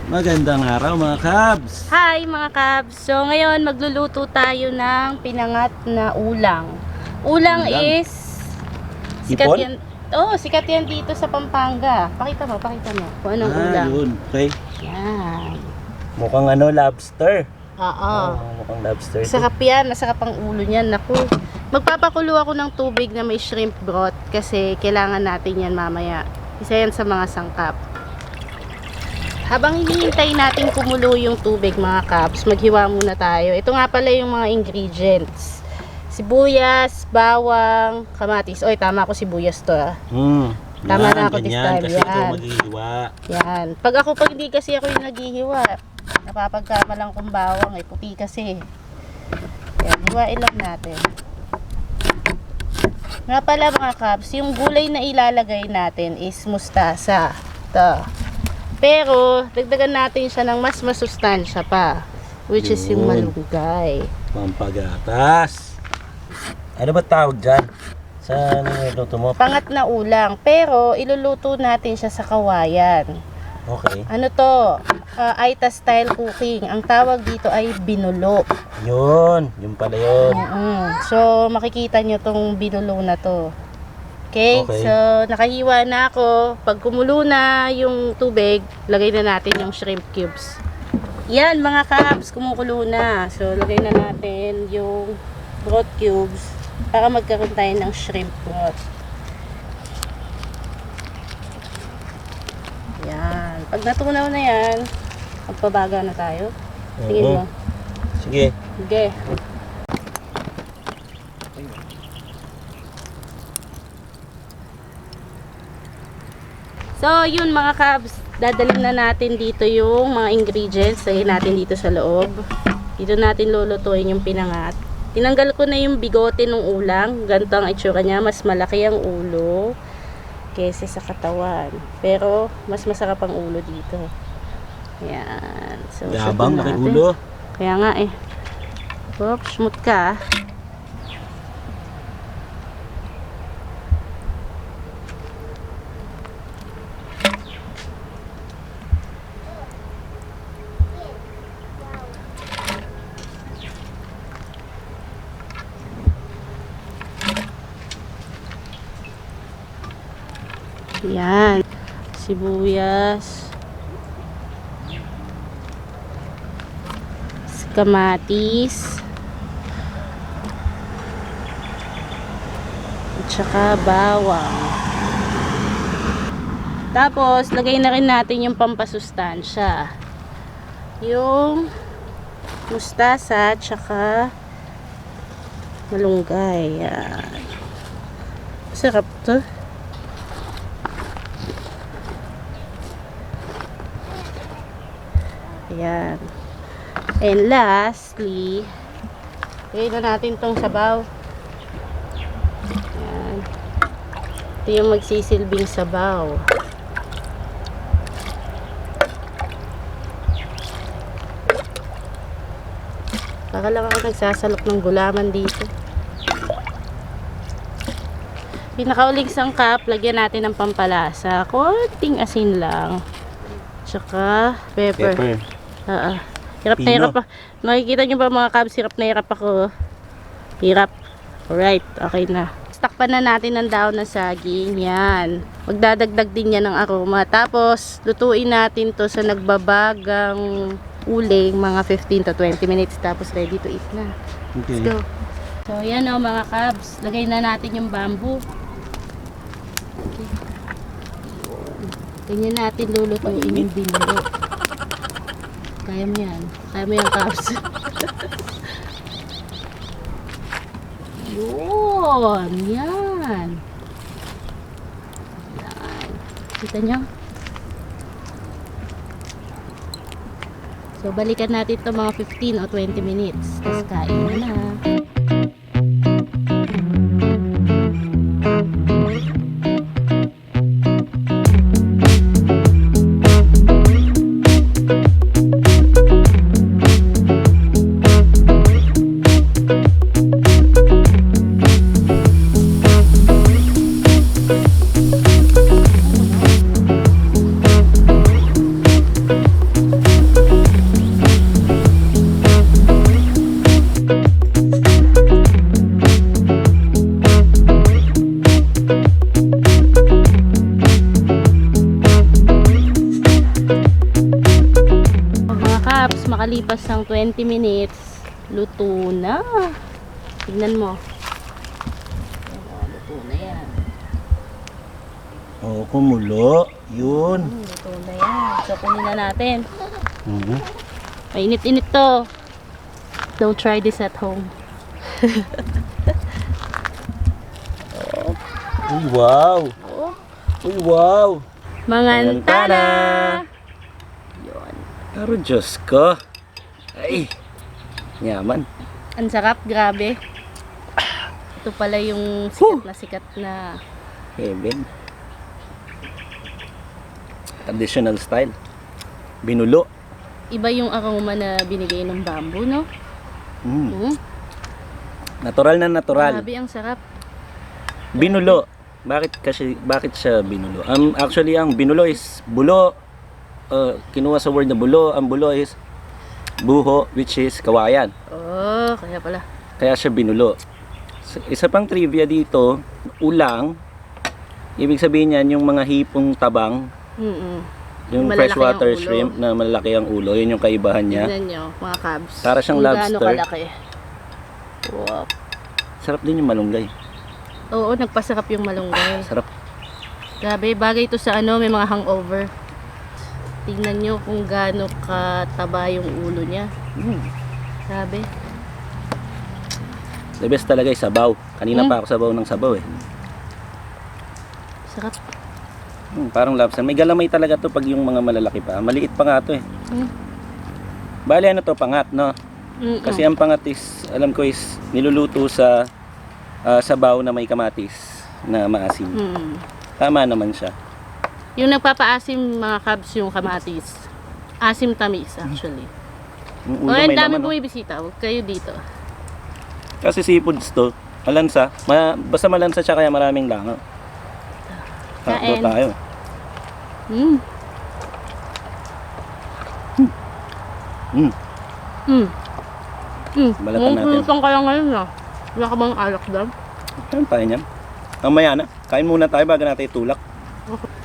Magandang araw mga kabs. Hi mga kabs! So ngayon magluluto tayo ng pinangat na ulang. Ulang is sikat Hipon? yan. Oh, sikat yan dito sa Pampanga. Pakita mo kung anong ulang. Yun. Okay. Yan. Mukhang lobster. Oo. Mukhang lobster. Sarap yan, masarap ang ulo niyan. Naku. Magpapakulo ako ng tubig na may shrimp broth kasi kailangan natin yan mamaya. Isa yan sa mga sangkap. Habang hinihintay natin kumulo yung tubig mga kabs, maghiwa muna tayo. Ito nga pala yung mga ingredients. Sibuyas, bawang, kamatis. Oy, tama ako sibuyas to ah. Tama na ako this time. Kasi ito maghihiwa. Yan. Pag hindi kasi ako yung naghihiwa. Napapagkama lang kung bawang eh. Puti kasi. Yan, hiwain lang natin. Nga pala mga kabs, yung gulay na ilalagay natin is mustasa. Ito. Pero, dagdagan natin siya ng mas masustansya pa. Which is yung malunggay. Pampagatas. Ano ba tawag dyan? Sa niluluto mo? Pangat na ulang. Pero, iluluto natin siya sa kawayan. Okay. Ano to? Aita style cooking. Ang tawag dito ay binulo. Yun pala yun. So, makikita nyo tong binulo na to. Okay, so nakahiwa na ako. Pag kumulo na yung tubig, lagay na natin yung shrimp cubes. Yan mga kabs, kumukulo na. So lagay na natin yung broth cubes para magkaroon tayo ng shrimp broth. Yan. Pag natunaw na yan, magpabaga na tayo. Tingin mo. Sige. Sige. So, yun mga kabs, dadalhin na natin dito yung mga ingredients. Lagyan natin dito sa loob. Dito natin lulutuin yung pinangat. Tinanggal ko na yung bigote ng ulang. Ganito ang itsura niya. Mas malaki ang ulo kaysa sa katawan. Pero, mas masarap ang ulo dito. Ayan. So, Gabang, laki ulo. Kaya nga eh. Oops, smooth ka. Yan. Sibuyas. Kamatis. At saka bawang. Tapos, lagay na rin natin yung pampasustansya. Yung mustasa at saka malunggay. Yan. Sarap to. Ayan. And lastly, lagay na natin tong sabaw. Ayan. Ito yung magsisilbing sabaw. Baka lang ako nagsasalok ng gulaman dito. Pinakauling sangkap, lagyan natin ng pampalasa. Konting asin lang. Tsaka pepper. Hirap na hirap pa. Nakikita nyo ba mga kabs, hirap na hirap ako. Hirap. Alright, okay na. Takpan na natin ng daon ng saging. Yan. Magdadagdag din yan ng aroma. Tapos, lutuin natin to sa nagbabagang uling mga 15 to 20 minutes. Tapos, ready to eat na. Okay. Let's go. So, yan o mga kabs. Lagay na natin yung bamboo. Okay. Ganyan natin lulutuin yung binulo. Kaya mo yan. Kaya mo yan, kabs. Yun. Yan. Yan. Kita nyo? So, balikan natin ito mga 15 o 20 minutes. Tapos kain na. pagkalipas ng 20 minutes, luto na. Tignan mo. Luto na yan. Oo, kumulo. Yun. Luto na yan. So, kunin na natin. Mhm. Mainit-init to. Don't try this at home. Uy, wow. Oh, Uy, wow. mangantana! Yun. Pero Diyos ko. Ay. Yaman. Ang sarap, grabe. Ito pala yung sikat na Heaven. Traditional style. Binulo. iba yung aroma na binigay ng bamboo, no? Mm. Natural na natural. Grabe, ang sarap. Binulo. Bakit siya binulo? Actually ang binulo is bulo. Kinuha sa word na bulo. Ang bulo is buho, which is kawayan. Oh, kaya pala. Kaya siya binulo. Isa pang trivia dito, ulang. Ibig sabihin niyan yung mga hipong tabang, yung Malalaki freshwater ang ulo. shrimp na malaki ang ulo, yun yung kaibahan niya. Tignan nyo, mga cabs. Para siyang Kung lobster. gaano kalaki. Wow. Sarap din yung malunggay. Oo, nagpasarap yung malunggay. Sarap. Grabe, bagay ito sa may mga hangover. Tingnan nyo kung gaano kataba yung ulo niya. Grabe. The best talaga is sabaw. Kanina pa ako sabaw ng sabaw eh. Sarap. Parang lobster. May galamay talaga to pag yung mga malalaki pa. Maliit pa nga to eh. Mm. Bali ano to, pangat no? Kasi ang pangat is, alam ko is niluluto sa sabaw na may kamatis na maasim. Tama naman siya. Yung nagpapaasim mga cabs yung kamatis. Asim tamis actually. Yung O, ulo ang may dami laman, no? bumibisita. Huwag kayo dito. Kasi seafoods to, malansa. Basta malansa siya kaya maraming langaw. Takbo Kain. tayo. Mm. Mm. Mm. Mm. Balatan natin. Kulutang kaya ngayon na. Wala ka bang alak doon? Kain tayo niyan. Mamaya na. Kain muna tayo bago natin itulak.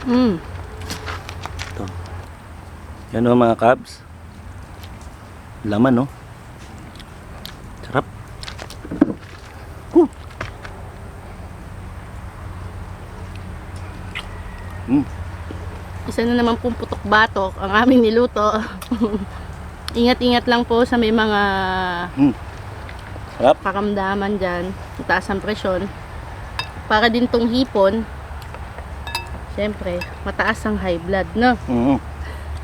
Mm. Ito. Yan o mga cabs. Laman no. Sarap. Isa na naman pong putok batok ang aming niluto. Ingat-ingat lang po sa may mga Sarap. karamdaman dyan. Mataas ang presyon. Para din tong hipon, siyempre, mataas ang high blood, no?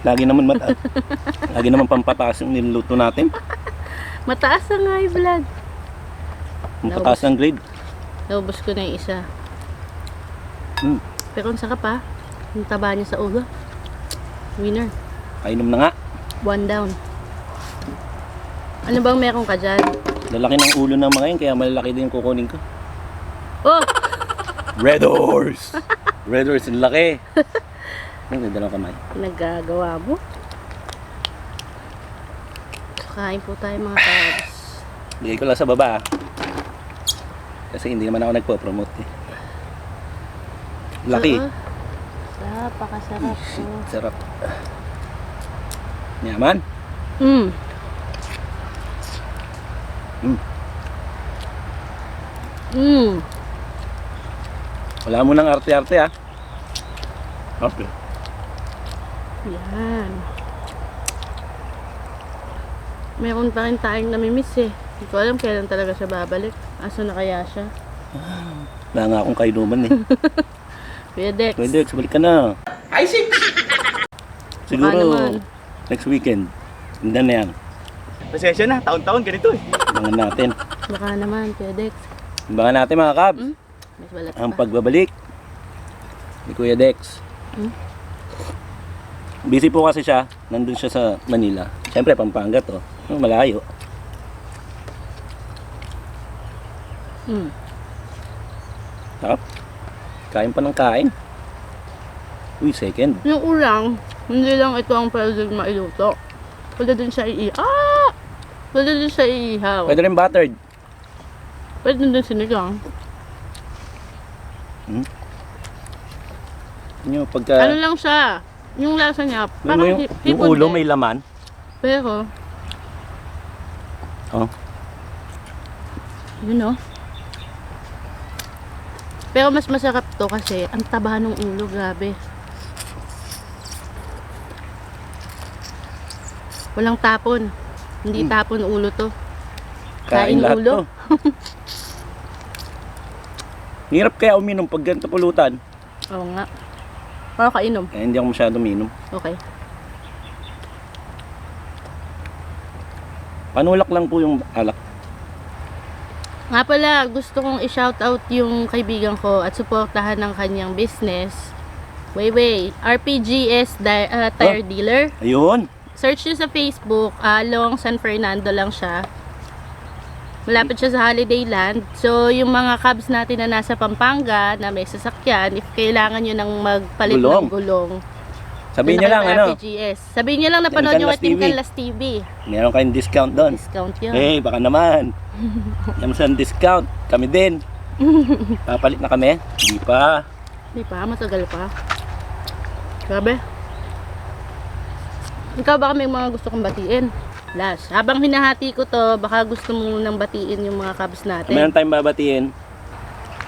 Lagi naman lagi naman pampataas yung niluluto natin. Mataas ang high blood. Pampataas ng grade. Naubos ko na yung isa. Mm. Pero ang sarap ha. Yung taba niya sa ulo. Winner. Kainom na nga. 1 down. Ano bang meron ka dyan? Lalaki ng ulo ng mga yun, kaya malalaki din yung kukunin ko. Oh! Red Horse! Red Horse, ang laki. Ang ganda ng kamay. Nagagawa mo? Kain po tayo mga kabs. Bigay ko lang sa baba. Kasi hindi naman ako nagpo-promote eh. Laki. Napakasarap. Oh. Sarap. Yaman. Mm. Mm. Wala mo nang arte-arte ah. Okay. Yan. Meron pa rin tayong namimiss eh. Hindi ko alam kailan talaga siya babalik. Asa na kaya siya? Wala nga akong kainuman eh. Kuya Dex. Pwede, balik ka na. Siguro naman. next weekend. Hindi na yan. Pasensya na, taon-taon ganito eh. Abangan natin. Baka naman, Kuya Dex. Abangan natin mga kabs. Mas balat Ang pa. pagbabalik ni Kuya Dex. Hmm? Busy po kasi siya. Nandun siya sa Manila. Siyempre, Pampanga to. Malayo. Mm. Sarap. Kain pa ng kain. Uy, second. Yung ulang, hindi lang ito ang pwede mailuto. Pwede din siya Pwede din siya iihaw. Pwede rin buttered. Pwede din sinigang. Yung pagka... Ano lang siya, yung lasa niya, Yung, parang yung hipon ulo din. may laman. Pero, Oh. Yun, oh. Pero mas masarap to kasi ang taba ng ulo, grabe. Walang tapon. Hindi tapon ulo to. Kain Lahat ulo. to. Hirap kaya uminom pag ganito pulutan. Oo nga. Para kainom. Kaya hindi ako masyado uminom. Okay. Panulak lang po yung alak. Nga pala, gusto kong i-shoutout yung kaibigan ko at suportahan ng kanyang business. Wayway, RPGS tire dealer. Ayun. Search nyo sa Facebook, along San Fernando lang siya. Malapit siya sa Holiday Land. So, yung mga cabs natin na nasa Pampanga, na may sasakyan, if kailangan nyo nang magpalit ng gulong, Sabihin doon niyo lang, na kayo ano, RPGS. Sabihin nyo lang na panood nyo Canlas kay Team TV. Canlas TV. meron kayong discount doon. Discount yun. Eh, baka naman. Yamsan discount. Kami din. Papalit na kami? Hindi pa. Di pa, matagal pa. Grabe. Ikaw baka may mga gusto kong batiin? Last. Habang hinahati ko to, baka gusto mo nang batiin yung mga cabs natin. Meron tayong babatiin.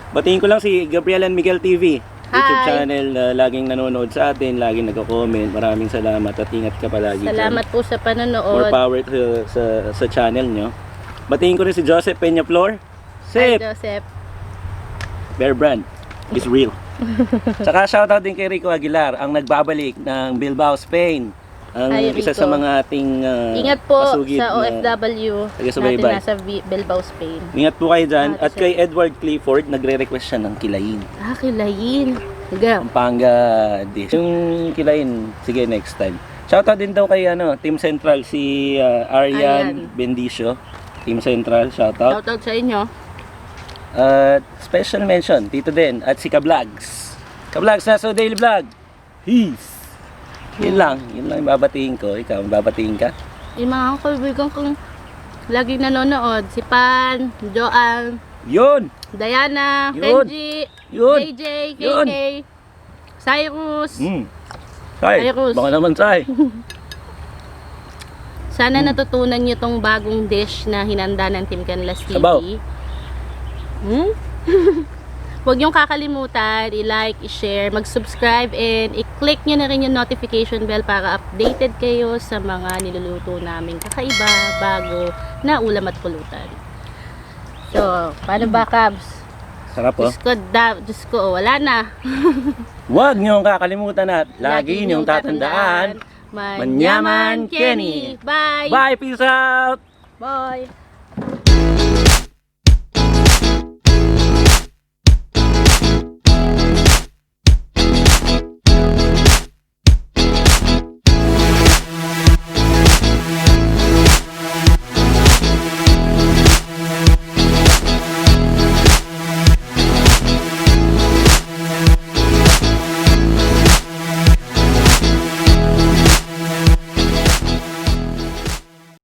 Batiin ko lang si Gabriel and Miguel TV. YouTube Hi. channel na laging nanonood sa atin, laging nagko-comment. Maraming salamat at ingat ka palagi. Salamat po sa More panonood. power sa channel nyo. Batiin ko rin si Joseph Peñaflor. Hi, Sip! Joseph. Bear Brand is real. Tsaka shoutout din kay Rico Aguilar, ang nagbabalik ng Bilbao, Spain. Ang Hi, isa Rico. sa mga ating Ingat po pasugid sa na OFW natin taga-subaybay. nasa Bilbao, Spain. Ingat po kayo dyan. Ah, At kay Edward Clifford, nagre-request siya ng kilayin. Ah, kilayin. Sige. Pampanga dish. Yung kilayin, sige next time. Shoutout din daw kay Team Central, si Arian Arian. Bendicio. Team Central, shoutout. Shoutout sa inyo. At special mention, dito din. At si Kablags. Kablags, nasa Daily Vlog. Peace! Yun lang yung babatiin ko. Ikaw, babatiin ka? Yung mga kaibigan kong laging nanonood. Si Pan, Joanne, Yun! Diana, Yun. Kenji, Yun. JJ, Yun. KK, Cyrus. Say, Cyrus. baka naman say. Sana natutunan nyo tong bagong dish na hinanda ng Team Canlas TV. Sabaw. Huwag niyong kakalimutan, i-like, i-share, mag-subscribe, and i-click nyo na rin yung notification bell para updated kayo sa mga niluluto namin kakaiba, bago na ulam at pulutan. So, paano ba, Cabs? Sarap po. Diyos ko, wala na. Huwag niyong kakalimutan at lagi niyong tatandaan. Manyaman Kenny. Bye! Bye! Peace out! Bye!